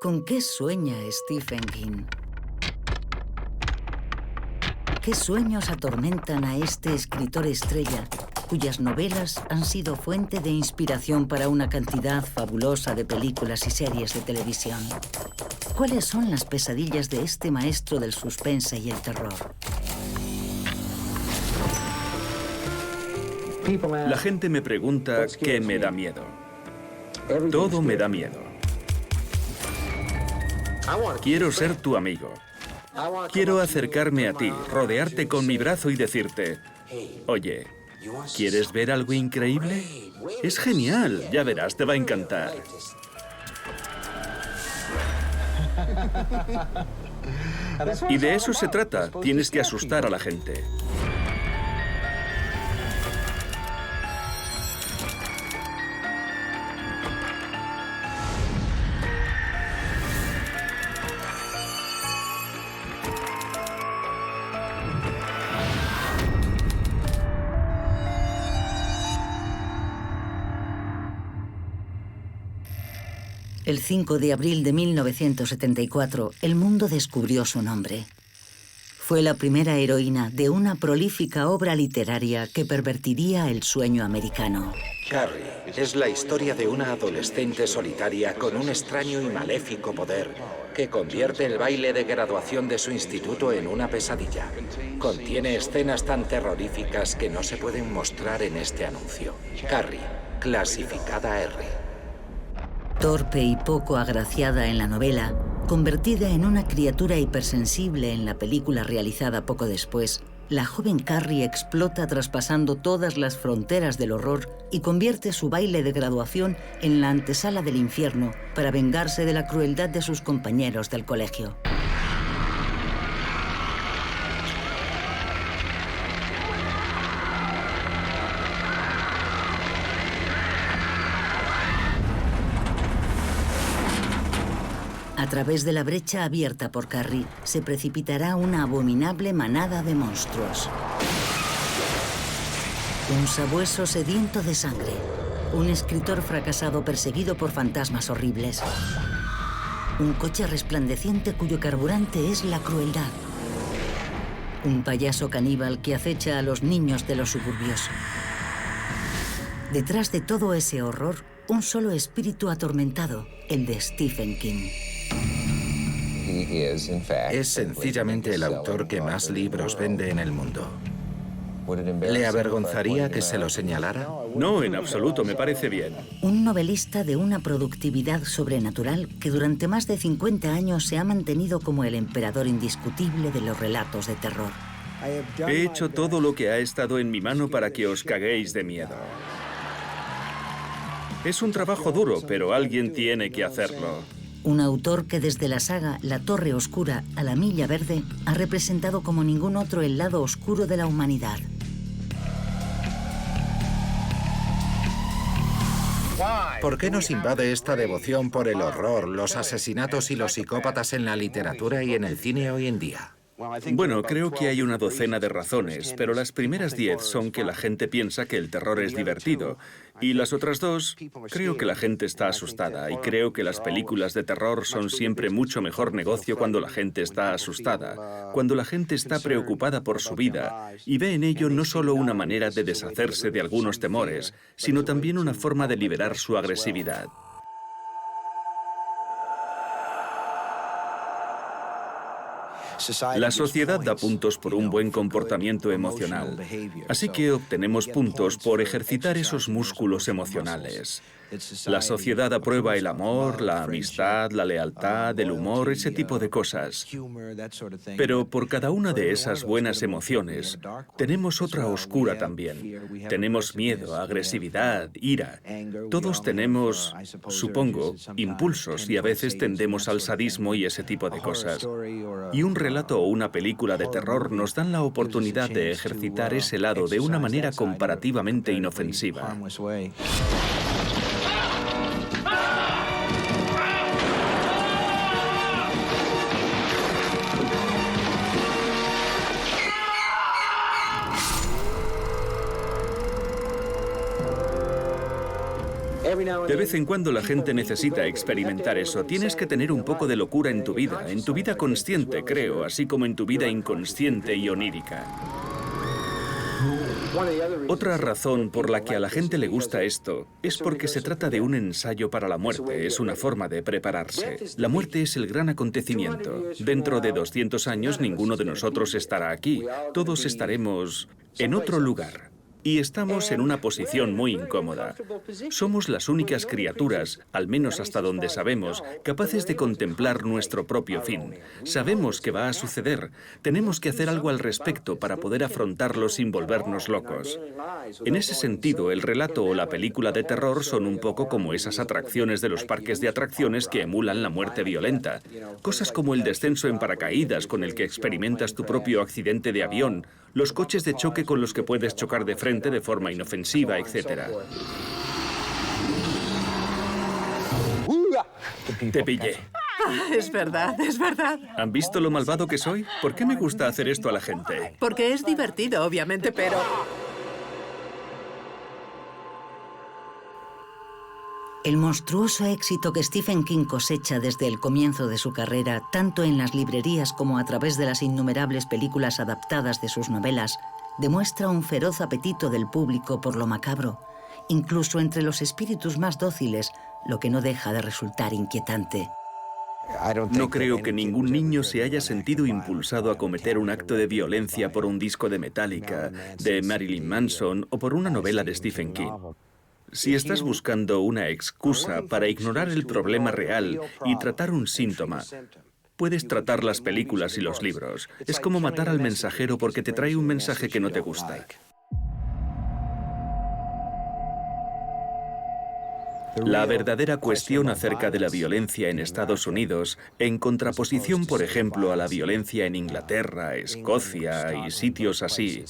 ¿Con qué sueña Stephen King? ¿Qué sueños atormentan a este escritor estrella, cuyas novelas han sido fuente de inspiración para una cantidad fabulosa de películas y series de televisión? ¿Cuáles son las pesadillas de este maestro del suspense y el terror? La gente me pregunta qué me da miedo. Todo me da miedo. Quiero ser tu amigo. Quiero acercarme a ti, rodearte con mi brazo y decirte, oye, ¿quieres ver algo increíble? Es genial, ya verás, te va a encantar. Y de eso se trata, tienes que asustar a la gente. El 5 de abril de 1974, el mundo descubrió su nombre. Fue la primera heroína de una prolífica obra literaria que pervertiría el sueño americano. Carrie es la historia de una adolescente solitaria con un extraño y maléfico poder que convierte el baile de graduación de su instituto en una pesadilla. Contiene escenas tan terroríficas que no se pueden mostrar en este anuncio. Carrie, clasificada R. Torpe y poco agraciada en la novela, convertida en una criatura hipersensible en la película realizada poco después, la joven Carrie explota traspasando todas las fronteras del horror y convierte su baile de graduación en la antesala del infierno para vengarse de la crueldad de sus compañeros del colegio. A través de la brecha abierta por Carrie, se precipitará una abominable manada de monstruos. Un sabueso sediento de sangre. Un escritor fracasado perseguido por fantasmas horribles. Un coche resplandeciente cuyo carburante es la crueldad. Un payaso caníbal que acecha a los niños de los suburbios. Detrás de todo ese horror, un solo espíritu atormentado, el de Stephen King. Es sencillamente el autor que más libros vende en el mundo. ¿Le avergonzaría que se lo señalara? No, en absoluto, me parece bien. Un novelista de una productividad sobrenatural que durante más de 50 años se ha mantenido como el emperador indiscutible de los relatos de terror. He hecho todo lo que ha estado en mi mano para que os caguéis de miedo. Es un trabajo duro, pero alguien tiene que hacerlo. Un autor que desde la saga La Torre Oscura a La Milla Verde ha representado como ningún otro el lado oscuro de la humanidad. ¿Por qué nos invade esta devoción por el horror, los asesinatos y los psicópatas en la literatura y en el cine hoy en día? Bueno, creo que hay una docena de razones, pero las primeras 10 son que la gente piensa que el terror es divertido. Y las otras 2, creo que la gente está asustada. Y creo que las películas de terror son siempre mucho mejor negocio cuando la gente está asustada, cuando la gente está preocupada por su vida y ve en ello no solo una manera de deshacerse de algunos temores, sino también una forma de liberar su agresividad. La sociedad da puntos por un buen comportamiento emocional, así que obtenemos puntos por ejercitar esos músculos emocionales. La sociedad aprueba el amor, la amistad, la lealtad, el humor, ese tipo de cosas. Pero por cada una de esas buenas emociones, tenemos otra oscura también. Tenemos miedo, agresividad, ira. Todos tenemos, supongo, impulsos y a veces tendemos al sadismo y ese tipo de cosas. Y un relato o una película de terror nos dan la oportunidad de ejercitar ese lado de una manera comparativamente inofensiva. De vez en cuando la gente necesita experimentar eso. Tienes que tener un poco de locura en tu vida consciente, creo, así como en tu vida inconsciente y onírica. Otra razón por la que a la gente le gusta esto es porque se trata de un ensayo para la muerte, es una forma de prepararse. La muerte es el gran acontecimiento. Dentro de 200 años ninguno de nosotros estará aquí, todos estaremos en otro lugar. Y estamos en una posición muy incómoda. Somos las únicas criaturas, al menos hasta donde sabemos, capaces de contemplar nuestro propio fin. Sabemos que va a suceder. Tenemos que hacer algo al respecto para poder afrontarlo sin volvernos locos. En ese sentido, el relato o la película de terror son un poco como esas atracciones de los parques de atracciones que emulan la muerte violenta. Cosas como el descenso en paracaídas con el que experimentas tu propio accidente de avión, los coches de choque con los que puedes chocar de frente de forma inofensiva, etc. Te pillé. Es verdad, es verdad. ¿Han visto lo malvado que soy? ¿Por qué me gusta hacer esto a la gente? Porque es divertido, obviamente, pero... El monstruoso éxito que Stephen King cosecha desde el comienzo de su carrera, tanto en las librerías como a través de las innumerables películas adaptadas de sus novelas, demuestra un feroz apetito del público por lo macabro, incluso entre los espíritus más dóciles, lo que no deja de resultar inquietante. No creo que ningún niño se haya sentido impulsado a cometer un acto de violencia por un disco de Metallica, de Marilyn Manson o por una novela de Stephen King. Si estás buscando una excusa para ignorar el problema real y tratar un síntoma, puedes tratar las películas y los libros. Es como matar al mensajero porque te trae un mensaje que no te gusta. La verdadera cuestión acerca de la violencia en Estados Unidos, en contraposición, por ejemplo, a la violencia en Inglaterra, Escocia y sitios así,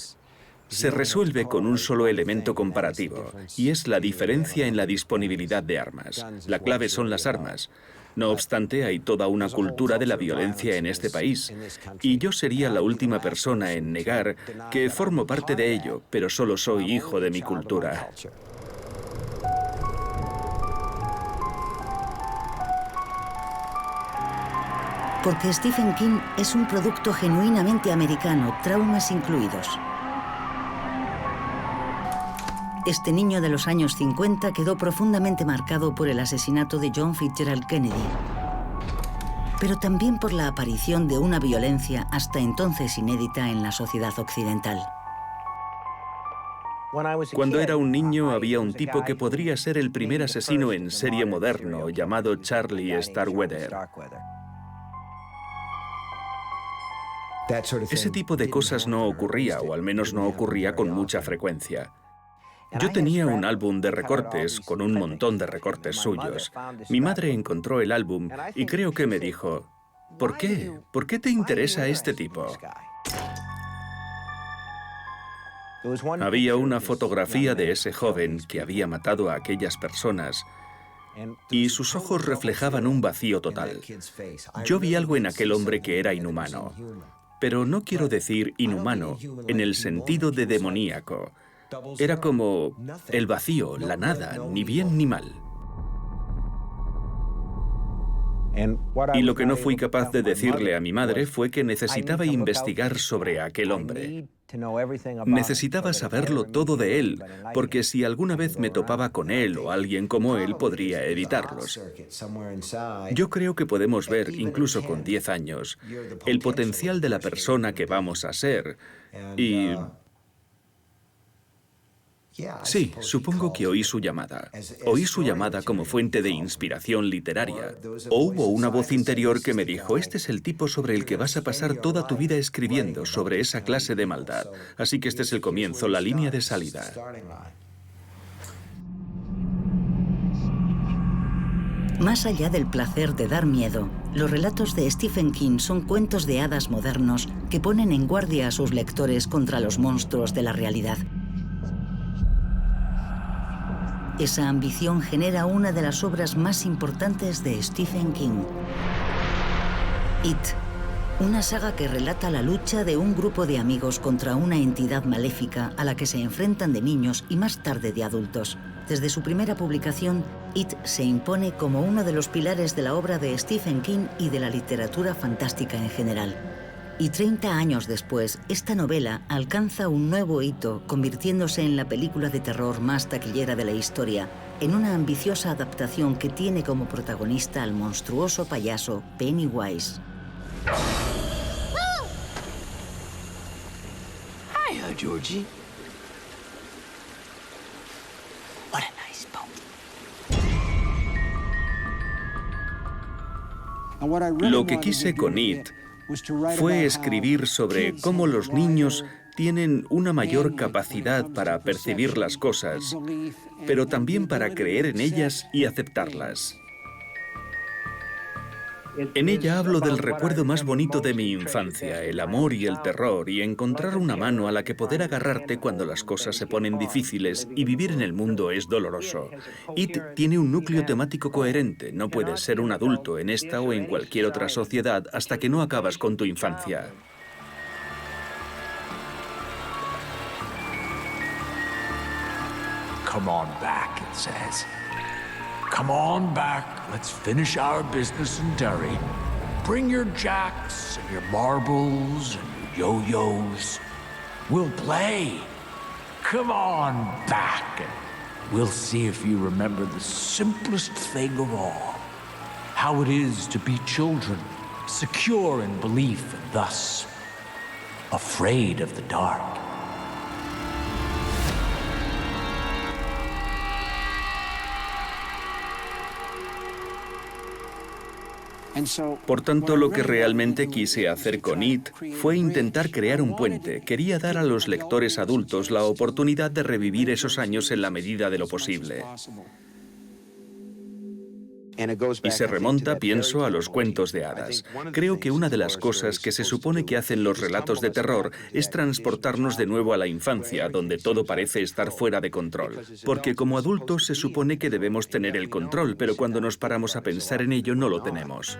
se resuelve con un solo elemento comparativo, y es la diferencia en la disponibilidad de armas. La clave son las armas. No obstante, hay toda una cultura de la violencia en este país, y yo sería la última persona en negar que formo parte de ello, pero solo soy hijo de mi cultura. Porque Stephen King es un producto genuinamente americano, traumas incluidos. Este niño de los años 50 quedó profundamente marcado por el asesinato de John Fitzgerald Kennedy, pero también por la aparición de una violencia hasta entonces inédita en la sociedad occidental. Cuando era un niño había un tipo que podría ser el primer asesino en serie moderno, llamado Charlie Starkweather. Ese tipo de cosas no ocurría, o al menos no ocurría con mucha frecuencia. Yo tenía un álbum de recortes con un montón de recortes suyos. Mi madre encontró el álbum y creo que me dijo, ¿por qué? ¿Por qué te interesa este tipo? Había una fotografía de ese joven que había matado a aquellas personas y sus ojos reflejaban un vacío total. Yo vi algo en aquel hombre que era inhumano, pero no quiero decir inhumano en el sentido de demoníaco. Era como el vacío, la nada, ni bien ni mal. Y lo que no fui capaz de decirle a mi madre fue que necesitaba investigar sobre aquel hombre. Necesitaba saberlo todo de él, porque si alguna vez me topaba con él o alguien como él, podría evitarlos. Yo creo que podemos ver, incluso con 10 años, el potencial de la persona que vamos a ser. Y sí, supongo que oí su llamada. Oí su llamada como fuente de inspiración literaria. O hubo una voz interior que me dijo, este es el tipo sobre el que vas a pasar toda tu vida escribiendo, sobre esa clase de maldad. Así que este es el comienzo, la línea de salida. Más allá del placer de dar miedo, los relatos de Stephen King son cuentos de hadas modernos que ponen en guardia a sus lectores contra los monstruos de la realidad. Esa ambición genera una de las obras más importantes de Stephen King. It, una saga que relata la lucha de un grupo de amigos contra una entidad maléfica a la que se enfrentan de niños y más tarde de adultos. Desde su primera publicación, It se impone como uno de los pilares de la obra de Stephen King y de la literatura fantástica en general. Y 30 años después, esta novela alcanza un nuevo hito, convirtiéndose en la película de terror más taquillera de la historia, en una ambiciosa adaptación que tiene como protagonista al monstruoso payaso Pennywise. Hiya, Georgie. What a nice boat. Lo que quise con It fue escribir sobre cómo los niños tienen una mayor capacidad para percibir las cosas, pero también para creer en ellas y aceptarlas. En ella hablo del recuerdo más bonito de mi infancia, el amor y el terror, y encontrar una mano a la que poder agarrarte cuando las cosas se ponen difíciles y vivir en el mundo es doloroso. It tiene un núcleo temático coherente. No puedes ser un adulto en esta o en cualquier otra sociedad hasta que no acabas con tu infancia. Come on back, it says. Come on back, let's finish our business in Derry. Bring your jacks and your marbles and your yo-yos. We'll play. Come on back, and we'll see if you remember the simplest thing of all. How it is to be children, secure in belief and thus afraid of the dark. Por tanto, lo que realmente quise hacer con It fue intentar crear un puente. Quería dar a los lectores adultos la oportunidad de revivir esos años en la medida de lo posible. Y se remonta, pienso, a los cuentos de hadas. Creo que una de las cosas que se supone que hacen los relatos de terror es transportarnos de nuevo a la infancia, donde todo parece estar fuera de control. Porque como adultos se supone que debemos tener el control, pero cuando nos paramos a pensar en ello no lo tenemos.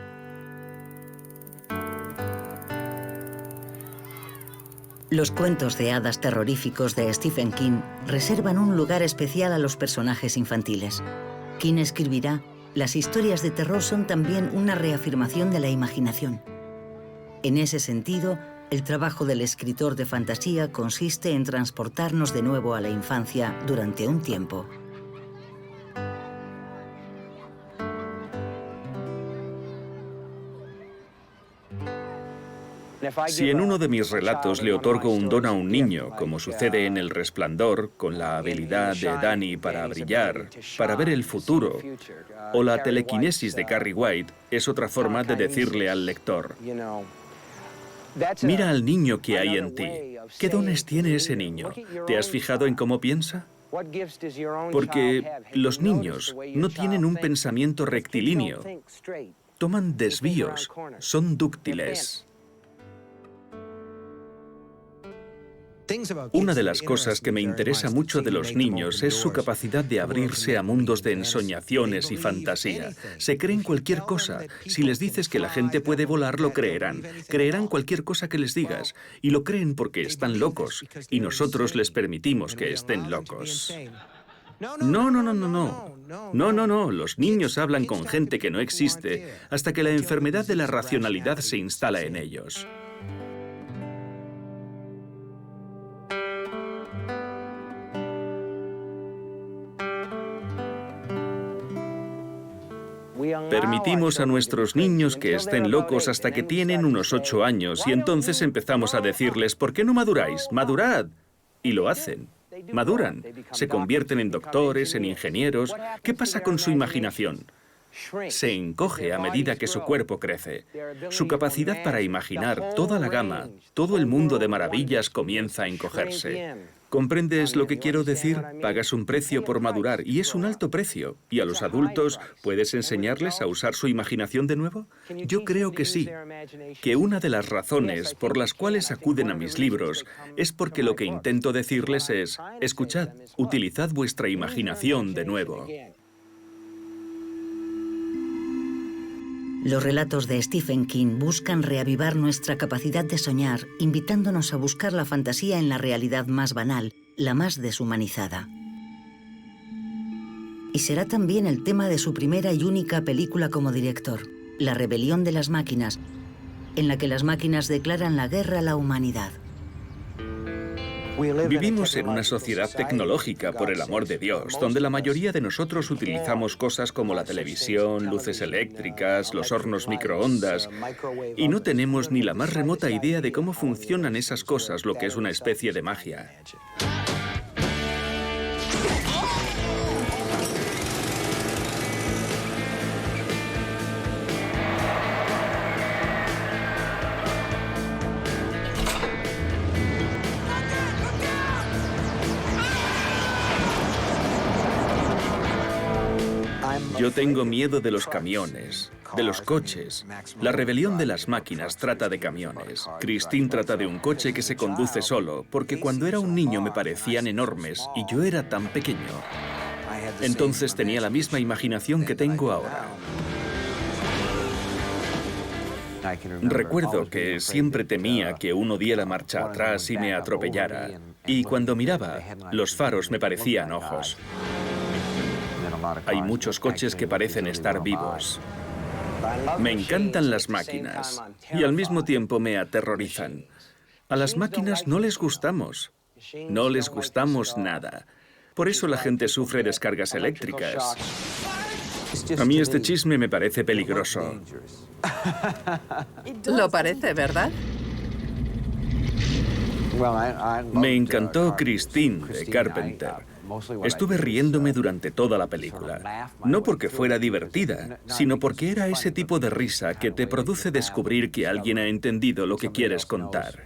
Los cuentos de hadas terroríficos de Stephen King reservan un lugar especial a los personajes infantiles. King escribirá: las historias de terror son también una reafirmación de la imaginación. En ese sentido, el trabajo del escritor de fantasía consiste en transportarnos de nuevo a la infancia durante un tiempo. Si en uno de mis relatos le otorgo un don a un niño, como sucede en El Resplandor, con la habilidad de Danny para brillar, para ver el futuro, o la telequinesis de Carrie White, es otra forma de decirle al lector: mira al niño que hay en ti. ¿Qué dones tiene ese niño? ¿Te has fijado en cómo piensa? Porque los niños no tienen un pensamiento rectilíneo. Toman desvíos, son dúctiles. Una de las cosas que me interesa mucho de los niños es su capacidad de abrirse a mundos de ensoñaciones y fantasía. Se creen cualquier cosa. Si les dices que la gente puede volar, lo creerán. Creerán cualquier cosa que les digas. Y lo creen porque están locos. Y nosotros les permitimos que estén locos. No. Los niños hablan con gente que no existe hasta que la enfermedad de la racionalidad se instala en ellos. Permitimos a nuestros niños que estén locos hasta que tienen unos 8 años y entonces empezamos a decirles: ¿por qué no maduráis? ¡Madurad! Y lo hacen. Maduran. Se convierten en doctores, en ingenieros. ¿Qué pasa con su imaginación? Se encoge a medida que su cuerpo crece. Su capacidad para imaginar toda la gama, todo el mundo de maravillas comienza a encogerse. ¿Comprendes lo que quiero decir? Pagas un precio por madurar y es un alto precio. ¿Y a los adultos puedes enseñarles a usar su imaginación de nuevo? Yo creo que sí. Que una de las razones por las cuales acuden a mis libros es porque lo que intento decirles es: escuchad, utilizad vuestra imaginación de nuevo. Los relatos de Stephen King buscan reavivar nuestra capacidad de soñar, invitándonos a buscar la fantasía en la realidad más banal, la más deshumanizada. Y será también el tema de su primera y única película como director, La rebelión de las máquinas, en la que las máquinas declaran la guerra a la humanidad. Vivimos en una sociedad tecnológica, por el amor de Dios, donde la mayoría de nosotros utilizamos cosas como la televisión, luces eléctricas, los hornos microondas, y no tenemos ni la más remota idea de cómo funcionan esas cosas, lo que es una especie de magia. Yo tengo miedo de los camiones, de los coches. La rebelión de las máquinas trata de camiones. Christine trata de un coche que se conduce solo, porque cuando era un niño me parecían enormes y yo era tan pequeño. Entonces tenía la misma imaginación que tengo ahora. Recuerdo que siempre temía que uno diera marcha atrás y me atropellara. Y cuando miraba, los faros me parecían ojos. Hay muchos coches que parecen estar vivos. Me encantan las máquinas y al mismo tiempo me aterrorizan. A las máquinas no les gustamos. No les gustamos nada. Por eso la gente sufre descargas eléctricas. A mí este chisme me parece peligroso. Lo parece, ¿verdad? Me encantó Christine de Carpenter. Estuve riéndome durante toda la película. No porque fuera divertida, sino porque era ese tipo de risa que te produce descubrir que alguien ha entendido lo que quieres contar.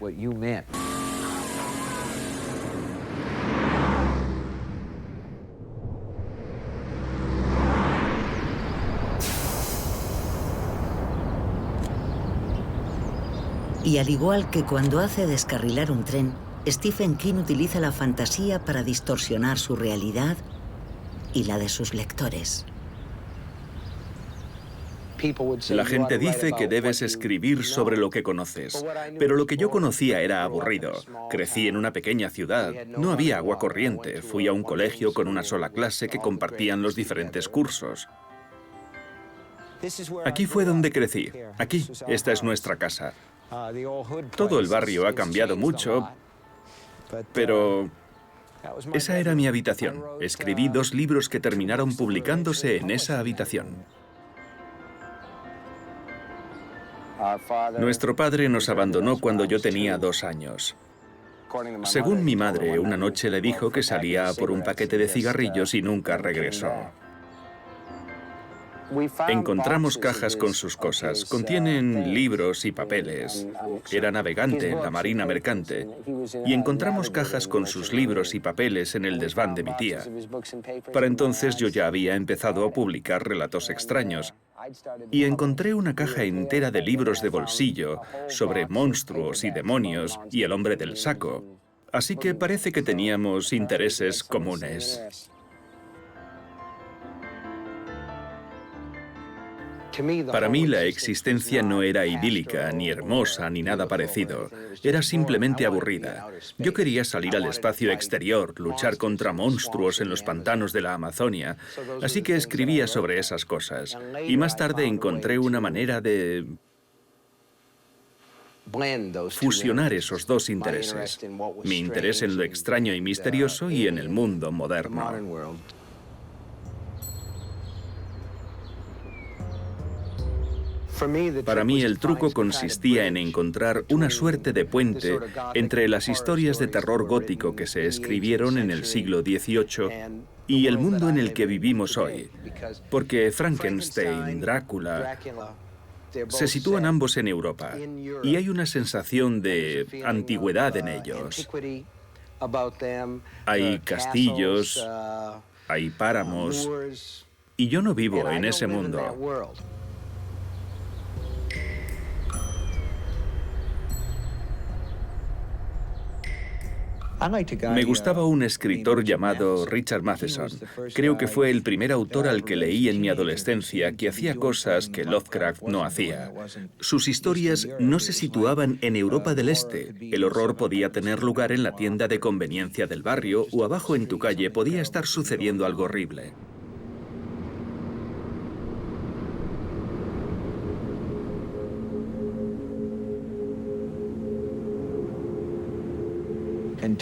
Y al igual que cuando hace descarrilar un tren, Stephen King utiliza la fantasía para distorsionar su realidad y la de sus lectores. La gente dice que debes escribir sobre lo que conoces, pero lo que yo conocía era aburrido. Crecí en una pequeña ciudad, no había agua corriente, fui a un colegio con una sola clase que compartían los diferentes cursos. Aquí fue donde crecí, aquí, esta es nuestra casa. Todo el barrio ha cambiado mucho, pero esa era mi habitación. Escribí 2 libros que terminaron publicándose en esa habitación. Nuestro padre nos abandonó cuando yo tenía 2 años. Según mi madre, una noche le dijo que salía a por un paquete de cigarrillos y nunca regresó. Encontramos cajas con sus cosas. Contienen libros y papeles. Era navegante en la marina mercante. Y encontramos cajas con sus libros y papeles en el desván de mi tía. Para entonces yo ya había empezado a publicar relatos extraños. Y encontré una caja entera de libros de bolsillo sobre monstruos y demonios y el hombre del saco. Así que parece que teníamos intereses comunes. Para mí la existencia no era idílica, ni hermosa, ni nada parecido. Era simplemente aburrida. Yo quería salir al espacio exterior, luchar contra monstruos en los pantanos de la Amazonia, así que escribía sobre esas cosas. Y más tarde encontré una manera de fusionar esos 2 intereses. Mi interés en lo extraño y misterioso y en el mundo moderno. Para mí el truco consistía en encontrar una suerte de puente entre las historias de terror gótico que se escribieron en el siglo XVIII y el mundo en el que vivimos hoy, porque Frankenstein, Drácula, se sitúan ambos en Europa y hay una sensación de antigüedad en ellos. Hay castillos, hay páramos, y yo no vivo en ese mundo. Me gustaba un escritor llamado Richard Matheson. Creo que fue el primer autor al que leí en mi adolescencia que hacía cosas que Lovecraft no hacía. Sus historias no se situaban en Europa del Este. El horror podía tener lugar en la tienda de conveniencia del barrio o abajo en tu calle podía estar sucediendo algo horrible.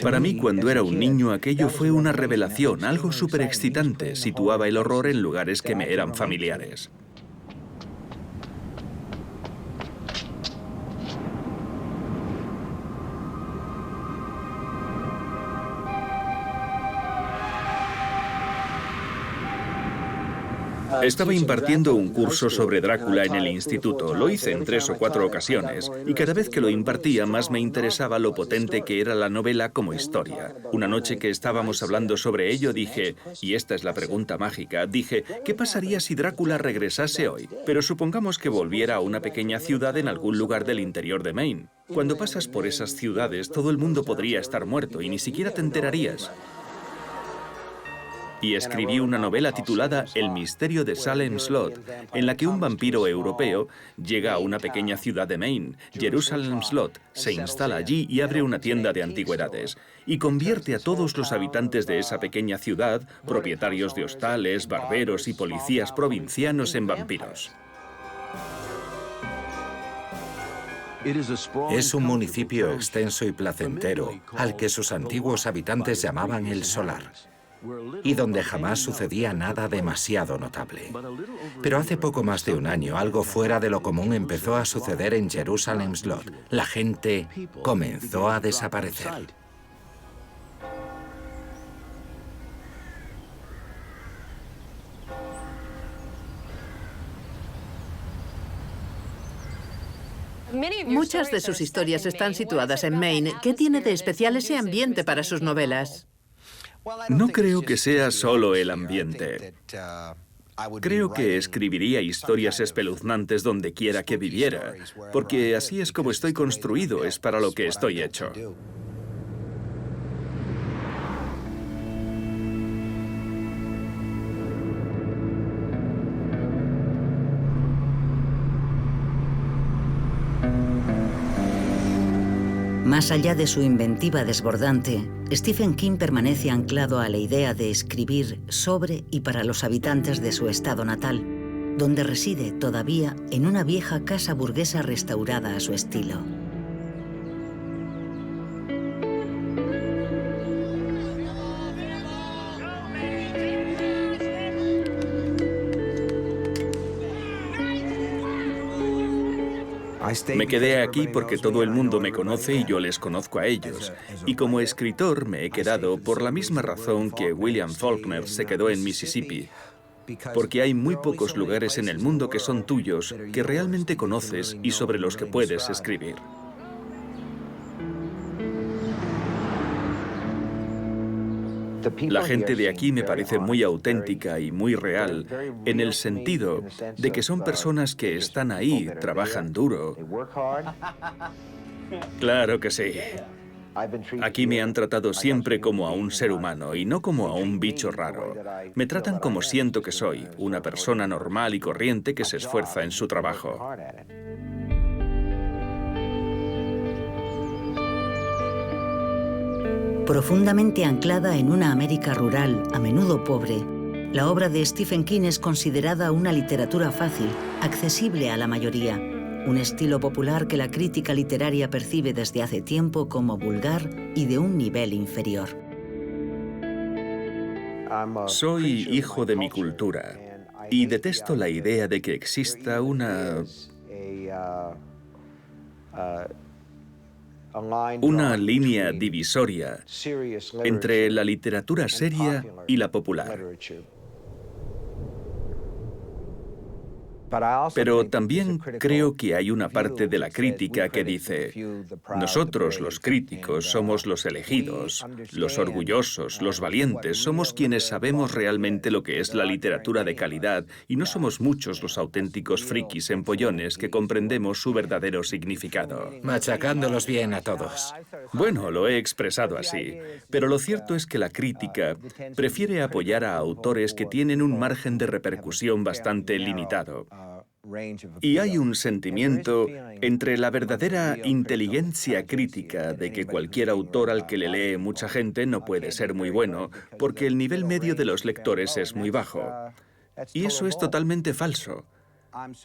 Para mí, cuando era un niño, aquello fue una revelación, algo súper excitante. Situaba el horror en lugares que me eran familiares. Estaba impartiendo un curso sobre Drácula en el instituto. Lo hice en 3 o 4 ocasiones, y cada vez que lo impartía más me interesaba lo potente que era la novela como historia. Una noche que estábamos hablando sobre ello dije, y esta es la pregunta mágica, dije, ¿qué pasaría si Drácula regresase hoy? Pero supongamos que volviera a una pequeña ciudad en algún lugar del interior de Maine. Cuando pasas por esas ciudades, todo el mundo podría estar muerto y ni siquiera te enterarías. Y escribí una novela titulada El misterio de Salem Slot, en la que un vampiro europeo llega a una pequeña ciudad de Maine, Jerusalem Slot, se instala allí y abre una tienda de antigüedades, y convierte a todos los habitantes de esa pequeña ciudad, propietarios de hostales, barberos y policías provincianos, en vampiros. Es un municipio extenso y placentero, al que sus antiguos habitantes llamaban el Solar, y donde jamás sucedía nada demasiado notable. Pero hace poco más de un año, algo fuera de lo común empezó a suceder en Jerusalem Slot. La gente comenzó a desaparecer. Muchas de sus historias están situadas en Maine. ¿Qué tiene de especial ese ambiente para sus novelas? No creo que sea solo el ambiente. Creo que escribiría historias espeluznantes donde quiera que viviera, porque así es como estoy construido, es para lo que estoy hecho. Más allá de su inventiva desbordante, Stephen King permanece anclado a la idea de escribir sobre y para los habitantes de su estado natal, donde reside todavía en una vieja casa burguesa restaurada a su estilo. Me quedé aquí porque todo el mundo me conoce y yo les conozco a ellos. Y como escritor me he quedado por la misma razón que William Faulkner se quedó en Mississippi. Porque hay muy pocos lugares en el mundo que son tuyos, que realmente conoces y sobre los que puedes escribir. La gente de aquí me parece muy auténtica y muy real, en el sentido de que son personas que están ahí, trabajan duro. Claro que sí. Aquí me han tratado siempre como a un ser humano y no como a un bicho raro. Me tratan como siento que soy, una persona normal y corriente que se esfuerza en su trabajo. Profundamente anclada en una América rural, a menudo pobre, la obra de Stephen King es considerada una literatura fácil, accesible a la mayoría, un estilo popular que la crítica literaria percibe desde hace tiempo como vulgar y de un nivel inferior. Soy hijo de mi cultura y detesto la idea de que exista una línea divisoria entre la literatura seria y la popular. Pero también creo que hay una parte de la crítica que dice, nosotros los críticos somos los elegidos, los orgullosos, los valientes, somos quienes sabemos realmente lo que es la literatura de calidad y no somos muchos los auténticos frikis empollones que comprendemos su verdadero significado. Machacándolos bien a todos. Bueno, lo he expresado así, pero lo cierto es que la crítica prefiere apoyar a autores que tienen un margen de repercusión bastante limitado. Y hay un sentimiento entre la verdadera inteligencia crítica de que cualquier autor al que le lee mucha gente no puede ser muy bueno, porque el nivel medio de los lectores es muy bajo. Y eso es totalmente falso.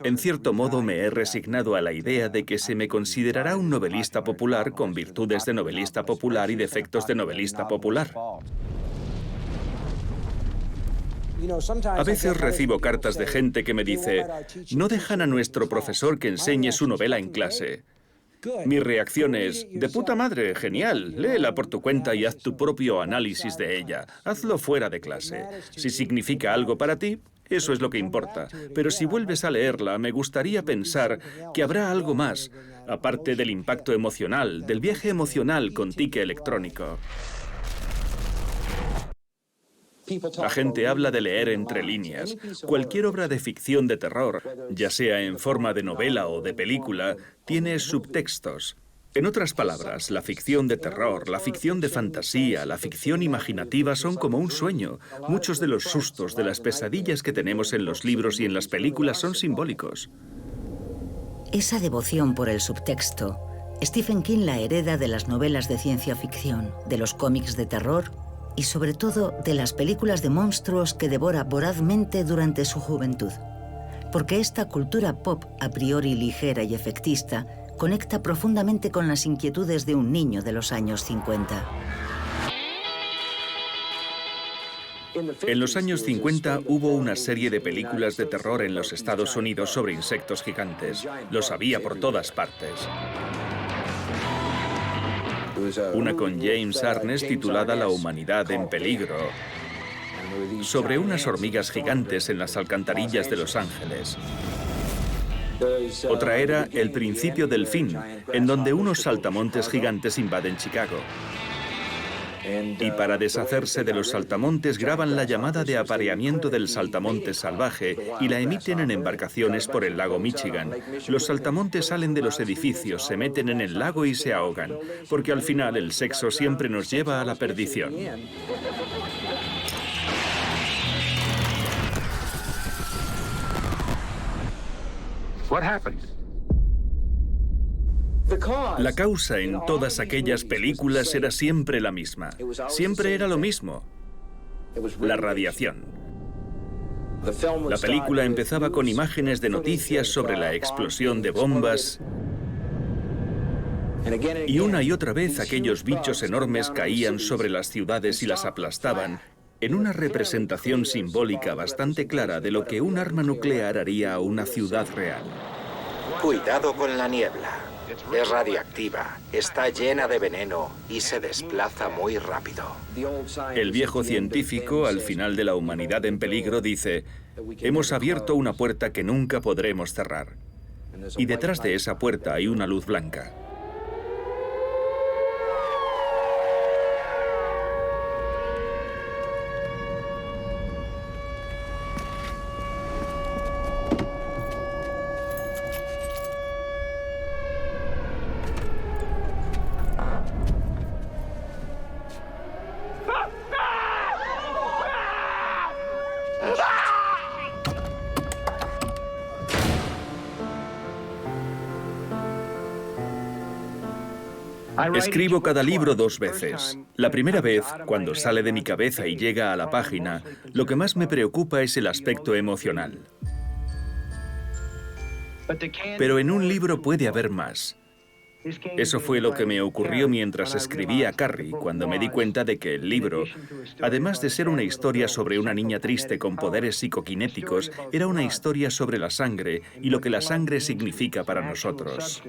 En cierto modo me he resignado a la idea de que se me considerará un novelista popular con virtudes de novelista popular y defectos de novelista popular. A veces recibo cartas de gente que me dice, no dejan a nuestro profesor que enseñe su novela en clase. Mi reacción es, de puta madre, genial, léela por tu cuenta y haz tu propio análisis de ella. Hazlo fuera de clase. Si significa algo para ti, eso es lo que importa. Pero si vuelves a leerla, me gustaría pensar que habrá algo más, aparte del impacto emocional, del viaje emocional con tique electrónico. La gente habla de leer entre líneas. Cualquier obra de ficción de terror, ya sea en forma de novela o de película, tiene subtextos. En otras palabras, la ficción de terror, la ficción de fantasía, la ficción imaginativa son como un sueño. Muchos de los sustos, de las pesadillas que tenemos en los libros y en las películas son simbólicos. Esa devoción por el subtexto, Stephen King la hereda de las novelas de ciencia ficción, de los cómics de terror y sobre todo de las películas de monstruos que devora vorazmente durante su juventud. Porque esta cultura pop a priori ligera y efectista conecta profundamente con las inquietudes de un niño de los años 50. En los años 50 hubo una serie de películas de terror en los Estados Unidos sobre insectos gigantes. Los había por todas partes. Una con James Arness titulada La humanidad en peligro, sobre unas hormigas gigantes en las alcantarillas de Los Ángeles. Otra era El principio del fin, en donde unos saltamontes gigantes invaden Chicago. Y para deshacerse de los saltamontes graban la llamada de apareamiento del saltamonte salvaje y la emiten en embarcaciones por el lago Michigan. Los saltamontes salen de los edificios, se meten en el lago y se ahogan, porque al final el sexo siempre nos lleva a la perdición. What happened? La causa en todas aquellas películas era siempre la misma. Siempre era lo mismo. La radiación. La película empezaba con imágenes de noticias sobre la explosión de bombas. Y una y otra vez aquellos bichos enormes caían sobre las ciudades y las aplastaban, en una representación simbólica bastante clara de lo que un arma nuclear haría a una ciudad real. Cuidado con la niebla. Es radiactiva, está llena de veneno y se desplaza muy rápido. El viejo científico, al final de La humanidad en peligro, dice, hemos abierto una puerta que nunca podremos cerrar. Y detrás de esa puerta hay una luz blanca. Escribo cada libro 2 veces. La primera vez, cuando sale de mi cabeza y llega a la página, lo que más me preocupa es el aspecto emocional. Pero en un libro puede haber más. Eso fue lo que me ocurrió mientras escribía Carrie, cuando me di cuenta de que el libro, además de ser una historia sobre una niña triste con poderes psicoquinéticos, era una historia sobre la sangre y lo que la sangre significa para nosotros.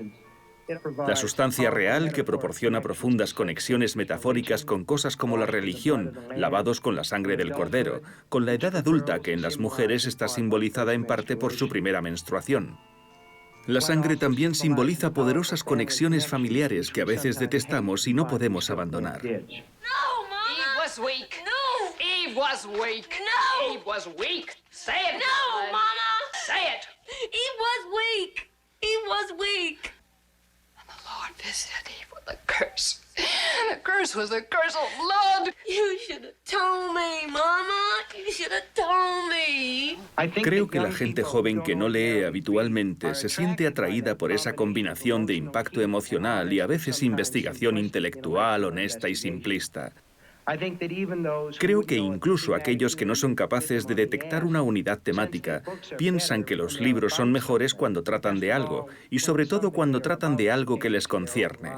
La sustancia real que proporciona profundas conexiones metafóricas con cosas como la religión, lavados con la sangre del cordero, con la edad adulta que en las mujeres está simbolizada en parte por su primera menstruación. La sangre también simboliza poderosas conexiones familiares que a veces detestamos y no podemos abandonar. Lord visited Eve with a curse. The curse was a curse of blood. You should have told me, Mama. You should have told me. Creo que la gente joven que no lee habitualmente se siente atraída por esa combinación de impacto emocional y a veces investigación intelectual, honesta y simplista. Creo que incluso aquellos que no son capaces de detectar una unidad temática piensan que los libros son mejores cuando tratan de algo, y sobre todo cuando tratan de algo que les concierne.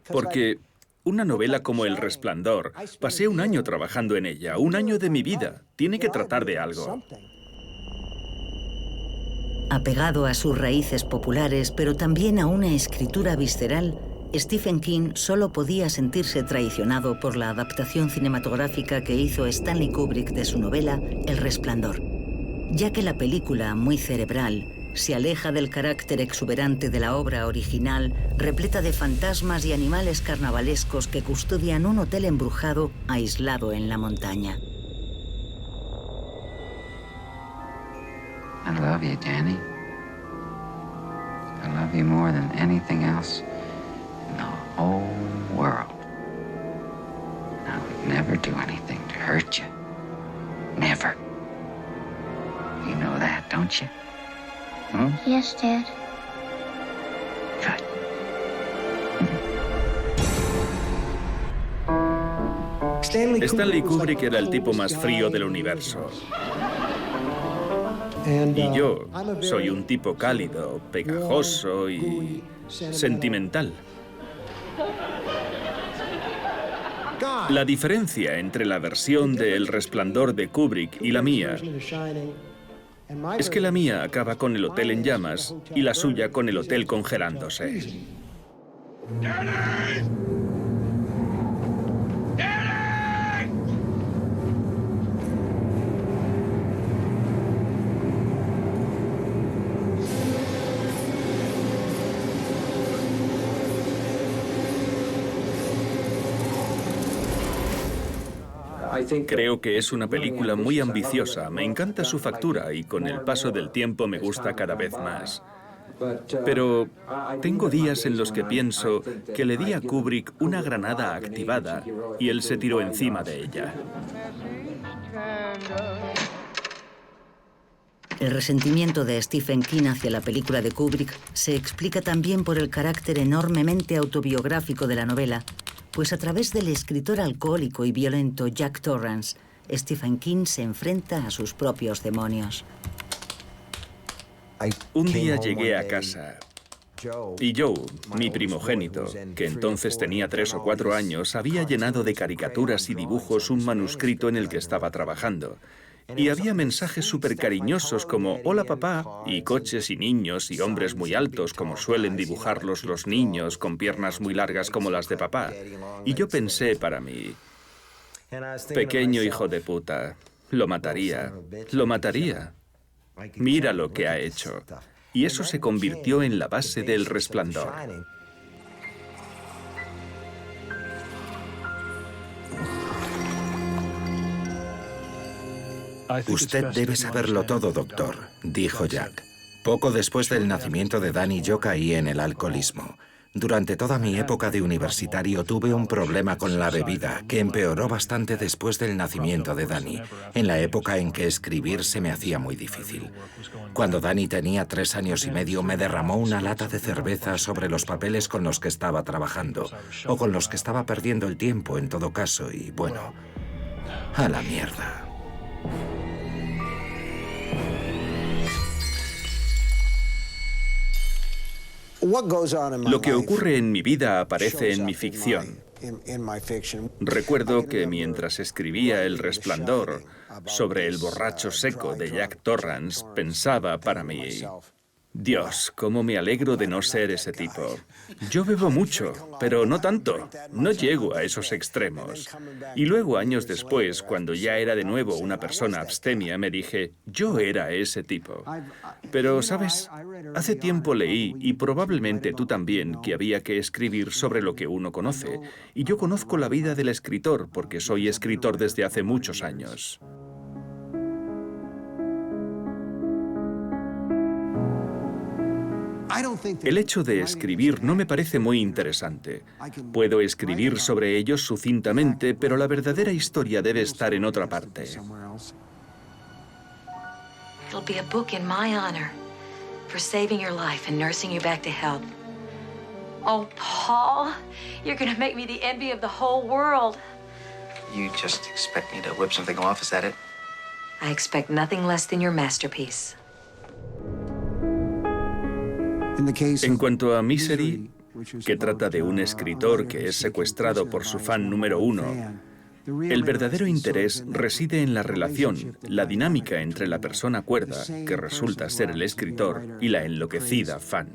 Porque una novela como El Resplandor, pasé un año trabajando en ella, un año de mi vida. Tiene que tratar de algo. Apegado a sus raíces populares, pero también a una escritura visceral, Stephen King solo podía sentirse traicionado por la adaptación cinematográfica que hizo Stanley Kubrick de su novela El Resplandor, ya que la película, muy cerebral, se aleja del carácter exuberante de la obra original, repleta de fantasmas y animales carnavalescos que custodian un hotel embrujado aislado en la montaña. I love you, Danny. I love you more than anything else in the whole world. I would never do anything to hurt you. Never. You know that, don't you? Hmm? Yes, Dad. Good. Stanley Kubrick era el tipo más frío del universo. Y yo soy un tipo cálido, pegajoso y sentimental. La diferencia entre la versión de El Resplandor de Kubrick y la mía es que la mía acaba con el hotel en llamas y la suya con el hotel congelándose. Creo que es una película muy ambiciosa, me encanta su factura y con el paso del tiempo me gusta cada vez más. Pero tengo días en los que pienso que le di a Kubrick una granada activada y él se tiró encima de ella. El resentimiento de Stephen King hacia la película de Kubrick se explica también por el carácter enormemente autobiográfico de la novela, pues a través del escritor alcohólico y violento Jack Torrance, Stephen King se enfrenta a sus propios demonios. Un día llegué a casa y Joe, mi primogénito, que entonces tenía 3 o 4 años, había llenado de caricaturas y dibujos un manuscrito en el que estaba trabajando. Y había mensajes súper cariñosos como «Hola, papá», y coches y niños y hombres muy altos como suelen dibujarlos los niños, con piernas muy largas como las de papá. Y yo pensé para mí, pequeño hijo de puta, lo mataría, lo mataría. Mira lo que ha hecho. Y eso se convirtió en la base del Resplandor. Usted debe saberlo todo, doctor, dijo Jack. Poco después del nacimiento de Danny yo caí en el alcoholismo. Durante toda mi época de universitario tuve un problema con la bebida que empeoró bastante después del nacimiento de Danny, en la época en que escribir se me hacía muy difícil. Cuando Danny tenía 3 años y medio me derramó una lata de cerveza sobre los papeles con los que estaba trabajando, o con los que estaba perdiendo el tiempo en todo caso, y bueno, a la mierda. Lo que ocurre en mi vida aparece en mi ficción. Recuerdo que mientras escribía El Resplandor sobre el borracho seco de Jack Torrance, pensaba para mí, Dios, cómo me alegro de no ser ese tipo. Yo bebo mucho, pero no tanto. No llego a esos extremos. Y luego, años después, cuando ya era de nuevo una persona abstemia, me dije, yo era ese tipo. Pero, ¿sabes? Hace tiempo leí, y probablemente tú también, que había que escribir sobre lo que uno conoce. Y yo conozco la vida del escritor, porque soy escritor desde hace muchos años. El hecho de escribir no me parece muy interesante. Puedo escribir sobre ellos sucintamente, pero la verdadera historia debe estar en otra parte. It'll be a book in my honor for saving your life and nursing you back to health. Oh, Paul, you're gonna make me the envy of the whole world. You just expect me to whip something off, is that it? I expect nothing less than your masterpiece. En cuanto a Misery, que trata de un escritor que es secuestrado por su fan número 1, el verdadero interés reside en la relación, la dinámica entre la persona cuerda, que resulta ser el escritor, y la enloquecida fan.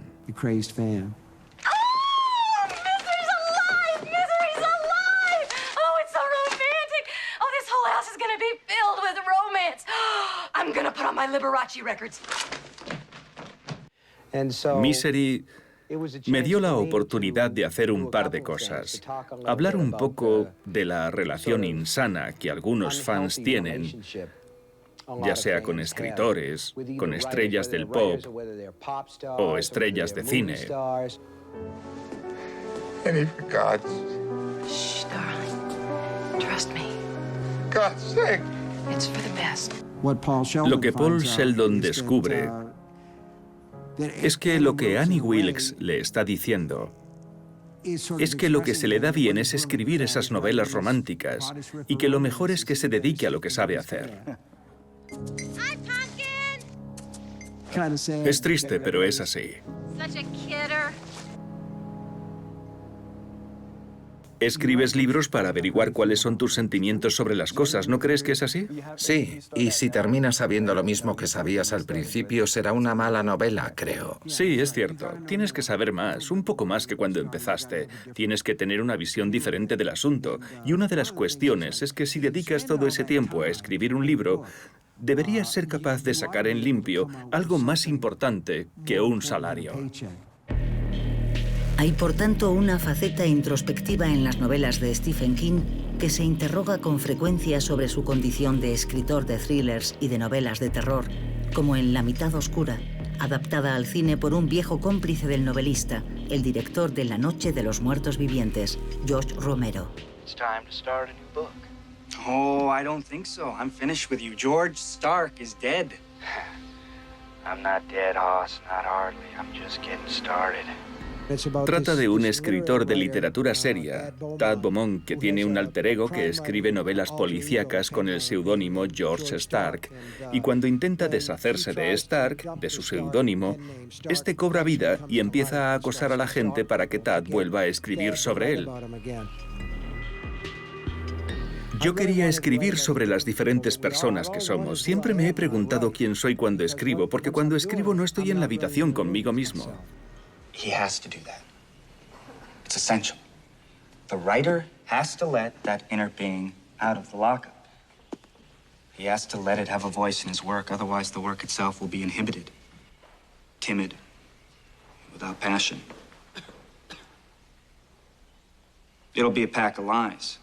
Misery me dio la oportunidad de hacer un par de cosas. Hablar un poco de la relación insana que algunos fans tienen, ya sea con escritores, con estrellas del pop o estrellas de cine. Shh, darling. Trust me. God's sake. It's for the best. Lo que Paul Sheldon descubre es que lo que Annie Wilkes le está diciendo es que lo que se le da bien es escribir esas novelas románticas y que lo mejor es que se dedique a lo que sabe hacer. Es triste, pero es así. Escribes libros para averiguar cuáles son tus sentimientos sobre las cosas, ¿no crees que es así? Sí, y si terminas sabiendo lo mismo que sabías al principio, será una mala novela, creo. Sí, es cierto. Tienes que saber más, un poco más que cuando empezaste. Tienes que tener una visión diferente del asunto. Y una de las cuestiones es que si dedicas todo ese tiempo a escribir un libro, deberías ser capaz de sacar en limpio algo más importante que un salario. Hay, por tanto, una faceta introspectiva en las novelas de Stephen King que se interroga con frecuencia sobre su condición de escritor de thrillers y de novelas de terror, como en La mitad oscura, adaptada al cine por un viejo cómplice del novelista, el director de La noche de los muertos vivientes, George Romero. It's time to start a new book. Oh, I don't think so. I'm finished with you. George Stark is dead. I'm not dead, Hoss. Not hardly. I'm just getting started. Trata de un escritor de literatura seria, Tad Beaumont, que tiene un alter ego que escribe novelas policíacas con el seudónimo George Stark, y cuando intenta deshacerse de Stark, de su seudónimo, este cobra vida y empieza a acosar a la gente para que Tad vuelva a escribir sobre él. Yo quería escribir sobre las diferentes personas que somos. Siempre me he preguntado quién soy cuando escribo, porque cuando escribo no estoy en la habitación conmigo mismo. He has to do that. It's essential. The writer has to let that inner being out of the lockup. He has to let it have a voice in his work, otherwise the work itself will be inhibited, timid, without passion. It'll be a pack of lies.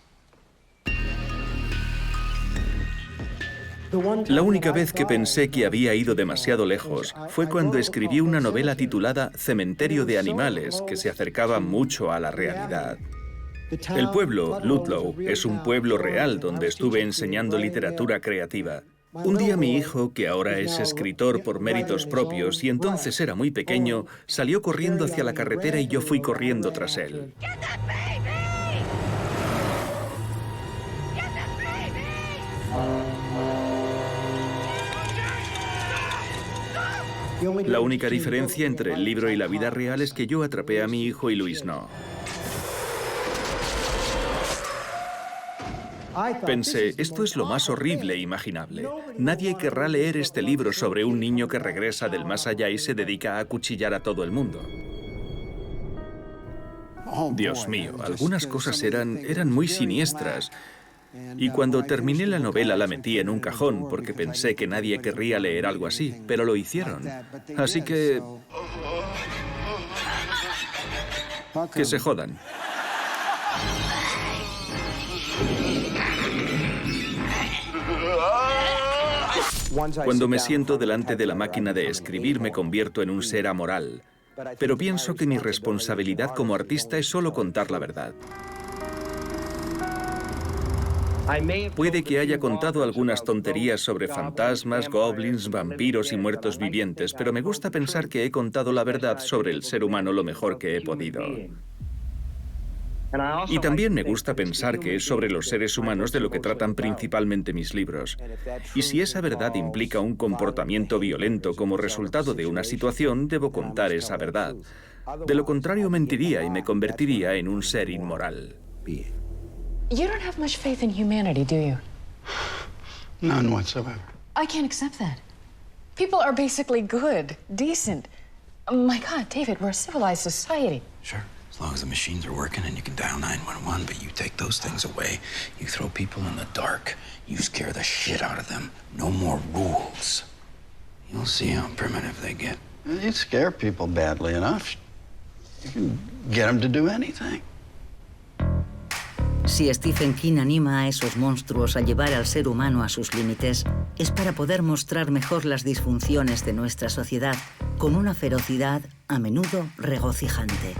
La única vez que pensé que había ido demasiado lejos fue cuando escribí una novela titulada Cementerio de Animales, que se acercaba mucho a la realidad. El pueblo, Ludlow, es un pueblo real donde estuve enseñando literatura creativa. Un día mi hijo, que ahora es escritor por méritos propios y entonces era muy pequeño, salió corriendo hacia la carretera y yo fui corriendo tras él. La única diferencia entre el libro y la vida real es que yo atrapé a mi hijo y Luis no. Pensé, esto es lo más horrible imaginable. Nadie querrá leer este libro sobre un niño que regresa del más allá y se dedica a acuchillar a todo el mundo. Dios mío, algunas cosas eran muy siniestras. Y cuando terminé la novela la metí en un cajón porque pensé que nadie querría leer algo así, pero lo hicieron. Así que se jodan. Cuando me siento delante de la máquina de escribir me convierto en un ser amoral. Pero pienso que mi responsabilidad como artista es solo contar la verdad. Puede que haya contado algunas tonterías sobre fantasmas, goblins, vampiros y muertos vivientes, pero me gusta pensar que he contado la verdad sobre el ser humano lo mejor que he podido. Y también me gusta pensar que es sobre los seres humanos de lo que tratan principalmente mis libros. Y si esa verdad implica un comportamiento violento como resultado de una situación, debo contar esa verdad. De lo contrario, mentiría y me convertiría en un ser inmoral. You don't have much faith in humanity, do you? None whatsoever. I can't accept that. People are basically good, decent. My God, David, we're a civilized society. Sure, as long as the machines are working and you can dial 911, but you take those things away, you throw people in the dark, you scare the shit out of them. No more rules. You'll see how primitive they get. You scare people badly enough, you can get them to do anything. Si Stephen King anima a esos monstruos a llevar al ser humano a sus límites, es para poder mostrar mejor las disfunciones de nuestra sociedad con una ferocidad a menudo regocijante.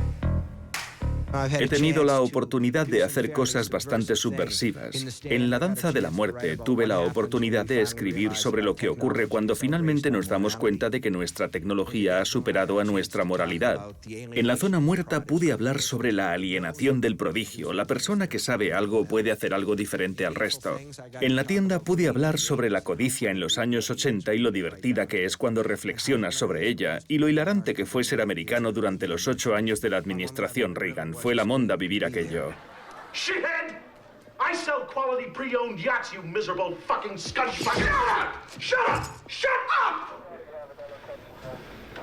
He tenido la oportunidad de hacer cosas bastante subversivas. En La danza de la muerte tuve la oportunidad de escribir sobre lo que ocurre cuando finalmente nos damos cuenta de que nuestra tecnología ha superado a nuestra moralidad. En La zona muerta pude hablar sobre la alienación del prodigio. La persona que sabe algo puede hacer algo diferente al resto. En La tienda pude hablar sobre la codicia en los años 80 y lo divertida que es cuando reflexionas sobre ella, y lo hilarante que fue ser americano durante los 8 años de la administración Reagan. Fue la monda vivir aquello. Shithead! I sell quality pre-owned yachts, you miserable fucking scunchbutt! Shut up! Shut up! Shut up!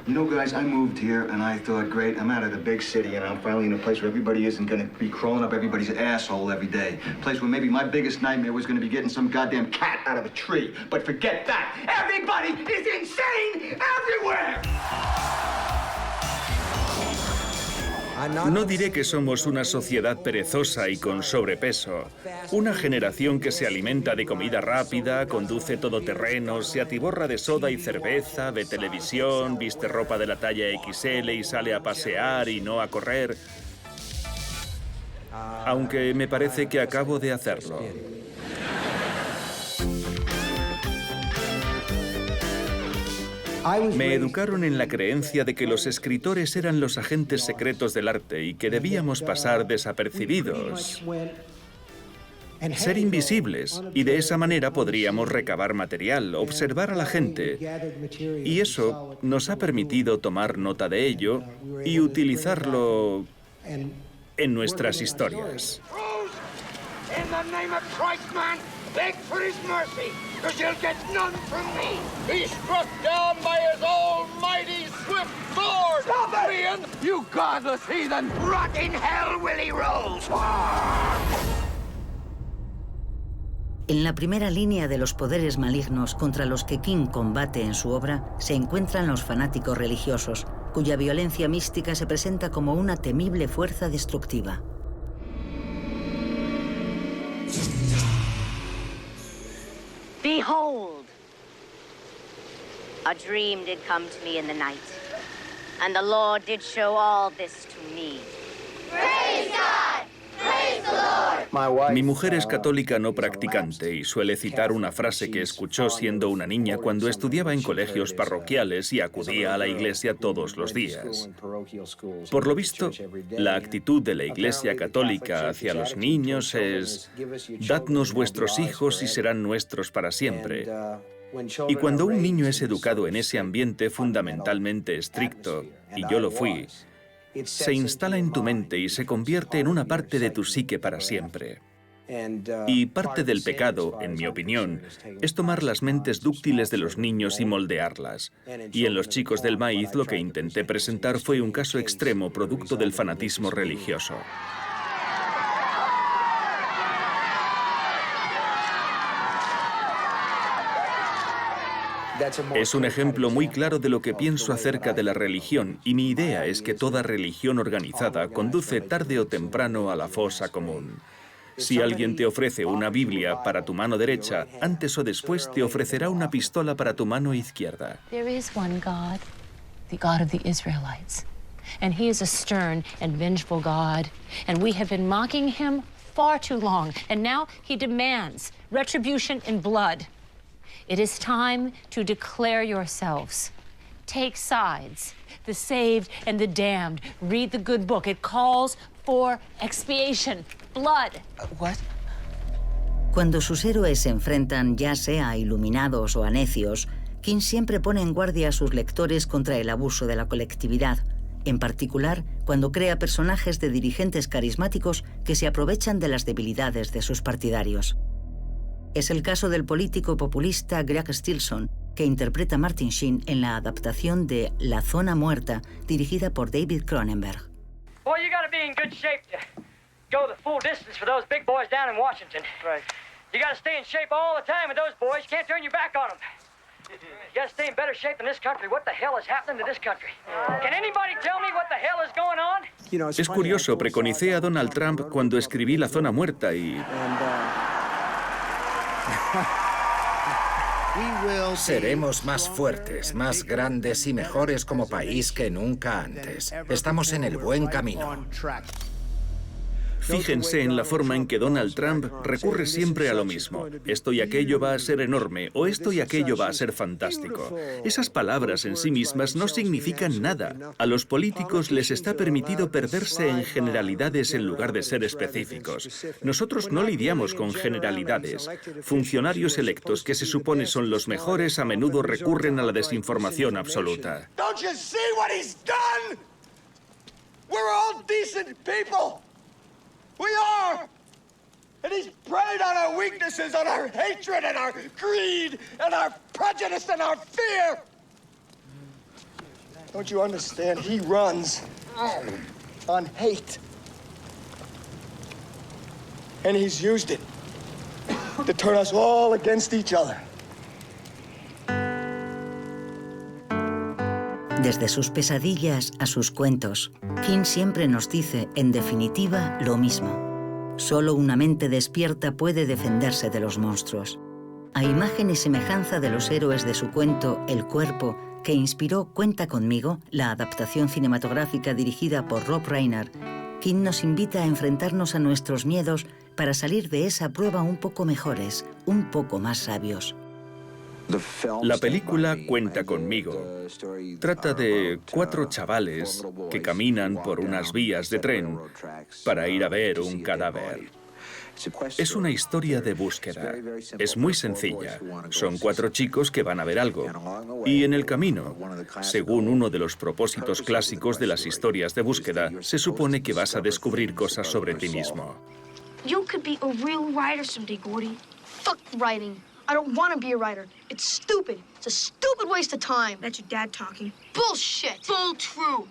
You know, guys, I moved here and I thought, great, I'm out of the big city and I'm finally in a place where everybody isn't going to be crawling up everybody's asshole every day. A place where maybe my biggest nightmare was going to be getting some goddamn cat out of a tree. But forget that! Everybody is insane everywhere! No diré que somos una sociedad perezosa y con sobrepeso. Una generación que se alimenta de comida rápida, conduce todoterrenos, se atiborra de soda y cerveza, ve televisión, viste ropa de la talla XL y sale a pasear y no a correr. Aunque me parece que acabo de hacerlo. Me educaron en la creencia de que los escritores eran los agentes secretos del arte y que debíamos pasar desapercibidos, ser invisibles, y de esa manera podríamos recabar material, observar a la gente, y eso nos ha permitido tomar nota de ello y utilizarlo en nuestras historias. Beg for his mercy, because you'll get none from me. He's struck down by his almighty swift sword. Stop it! Ian, you godless heathen! Rot in hell, Willie Rose! En la primera línea de los poderes malignos contra los que King combate en su obra se encuentran los fanáticos religiosos, cuya violencia mística se presenta como una temible fuerza destructiva. Behold, a dream did come to me in the night, and the Lord did show all this to me. Praise God! Praise the Lord! Mi mujer es católica no practicante y suele citar una frase que escuchó siendo una niña cuando estudiaba en colegios parroquiales y acudía a la iglesia todos los días. Por lo visto, la actitud de la Iglesia Católica hacia los niños es: dadnos vuestros hijos y serán nuestros para siempre. Y cuando un niño es educado en ese ambiente fundamentalmente estricto, y yo lo fui, se instala en tu mente y se convierte en una parte de tu psique para siempre. Y parte del pecado, en mi opinión, es tomar las mentes dúctiles de los niños y moldearlas. Y en Los chicos del maíz lo que intenté presentar fue un caso extremo producto del fanatismo religioso. Es un ejemplo muy claro de lo que pienso acerca de la religión, y mi idea es que toda religión organizada conduce tarde o temprano a la fosa común. Si alguien te ofrece una Biblia para tu mano derecha, antes o después te ofrecerá una pistola para tu mano izquierda. There is one God, the God of the Israelites. And he is a stern and vengeful God. And we have been mocking him far too long. And now he demands retribution in blood. It is time to declare yourselves take sides. The saved and the damned. Read the good book. It calls for expiation, blood. What? Cuando sus héroes se enfrentan, ya sea a iluminados o a necios, King siempre pone en guardia a sus lectores contra el abuso de la colectividad, en particular cuando crea personajes de dirigentes carismáticos que se aprovechan de las debilidades de sus partidarios. Es el caso del político populista Greg Stilson, que interpreta Martin Sheen en la adaptación de La Zona Muerta, dirigida por David Cronenberg. Well, you gotta be in good shape to go the full distance for those big boys down in Washington. Right. You gotta stay in shape all the time with those boys. You can't turn your back on them. You gotta stay in better shape than this country. What the hell is happening to this country? Can anybody tell me what the hell is going on? Es curioso, preconicé a Donald Trump cuando escribí La Zona Muerta y... Seremos más fuertes, más grandes y mejores como país que nunca antes. Estamos en el buen camino. Fíjense en la forma en que Donald Trump recurre siempre a lo mismo. Esto y aquello va a ser enorme, o esto y aquello va a ser fantástico. Esas palabras en sí mismas no significan nada. A los políticos les está permitido perderse en generalidades en lugar de ser específicos. Nosotros no lidiamos con generalidades. Funcionarios electos que se supone son los mejores a menudo recurren a la desinformación absoluta. Don't you see what he's done? We're all decent people. We are! And he's preyed on our weaknesses, on our hatred and our greed and our prejudice and our fear! Don't you understand? He runs on hate. And he's used it to turn us all against each other. Desde sus pesadillas a sus cuentos, King siempre nos dice, en definitiva, lo mismo. Solo una mente despierta puede defenderse de los monstruos. A imagen y semejanza de los héroes de su cuento El Cuerpo, que inspiró Cuenta conmigo, la adaptación cinematográfica dirigida por Rob Reiner, King nos invita a enfrentarnos a nuestros miedos para salir de esa prueba un poco mejores, un poco más sabios. La película Cuenta conmigo trata de 4 chavales que caminan por unas vías de tren para ir a ver un cadáver. Es una historia de búsqueda. Es muy sencilla. Son 4 chicos que van a ver algo. Y en el camino, según uno de los propósitos clásicos de las historias de búsqueda, se supone que vas a descubrir cosas sobre ti mismo. You could be a real writer someday, Gordy. Fuck writing. I don't want to be a writer. It's stupid. It's a stupid waste of time. That's your dad talking. Bullshit. Full true.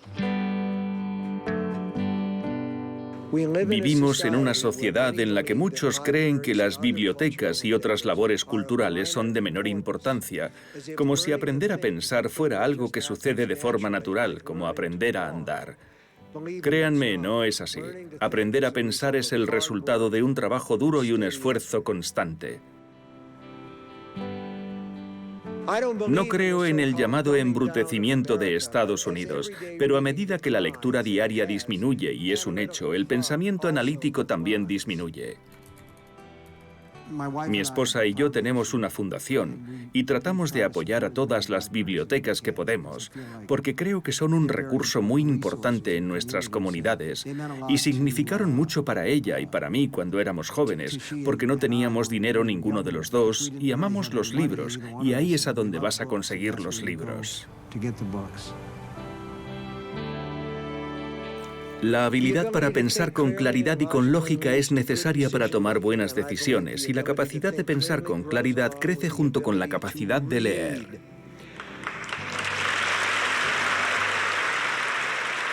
Vivimos en una sociedad en la que muchos creen que las bibliotecas y otras labores culturales son de menor importancia, como si aprender a pensar fuera algo que sucede de forma natural, como aprender a andar. Créanme, no es así. Aprender a pensar es el resultado de un trabajo duro y un esfuerzo constante. No creo en el llamado embrutecimiento de Estados Unidos, pero a medida que la lectura diaria disminuye, y es un hecho, el pensamiento analítico también disminuye. Mi esposa y yo tenemos una fundación y tratamos de apoyar a todas las bibliotecas que podemos, porque creo que son un recurso muy importante en nuestras comunidades y significaron mucho para ella y para mí cuando éramos jóvenes, porque no teníamos dinero ninguno de los dos y amamos los libros, y ahí es a donde vas a conseguir los libros. La habilidad para pensar con claridad y con lógica es necesaria para tomar buenas decisiones, y la capacidad de pensar con claridad crece junto con la capacidad de leer.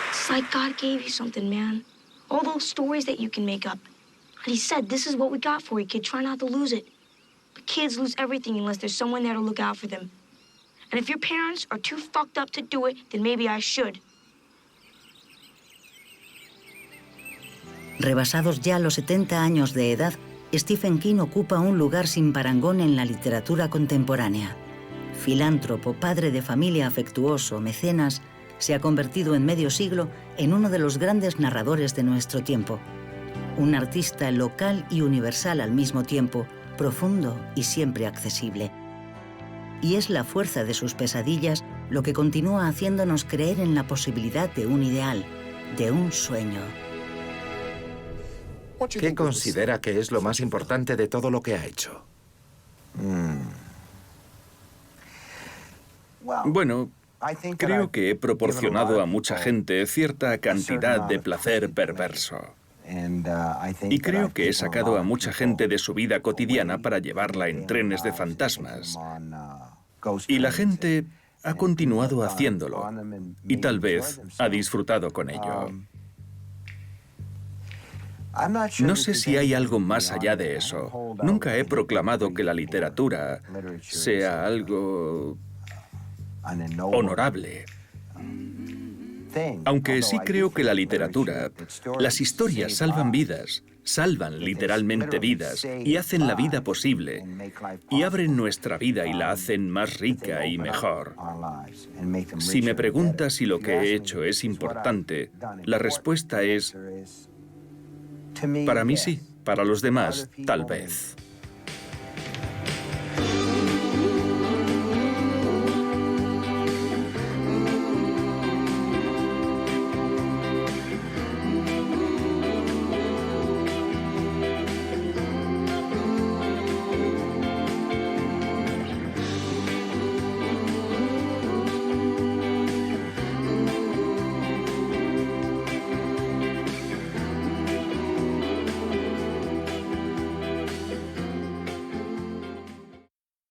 It's like God gave you something, man. All those stories that you can make up. And he said, this is what we got for you, kid. Try not to lose it. But kids lose everything unless there's someone there to look out for them. And if your parents are too fucked up to do it, then maybe I should. Rebasados ya los 70 años de edad, Stephen King ocupa un lugar sin parangón en la literatura contemporánea. Filántropo, padre de familia afectuoso, mecenas, se ha convertido en medio siglo en uno de los grandes narradores de nuestro tiempo. Un artista local y universal al mismo tiempo, profundo y siempre accesible. Y es la fuerza de sus pesadillas lo que continúa haciéndonos creer en la posibilidad de un ideal, de un sueño. ¿Qué considera que es lo más importante de todo lo que ha hecho? Bueno, creo que he proporcionado a mucha gente cierta cantidad de placer perverso. Y creo que he sacado a mucha gente de su vida cotidiana para llevarla en trenes de fantasmas. Y la gente ha continuado haciéndolo. Y tal vez ha disfrutado con ello. No sé si hay algo más allá de eso. Nunca he proclamado que la literatura sea algo honorable. Aunque sí creo que la literatura, las historias salvan vidas, salvan literalmente vidas y hacen la vida posible y abren nuestra vida y la hacen más rica y mejor. Si me preguntas si lo que he hecho es importante, la respuesta es: para mí sí, para los demás tal vez.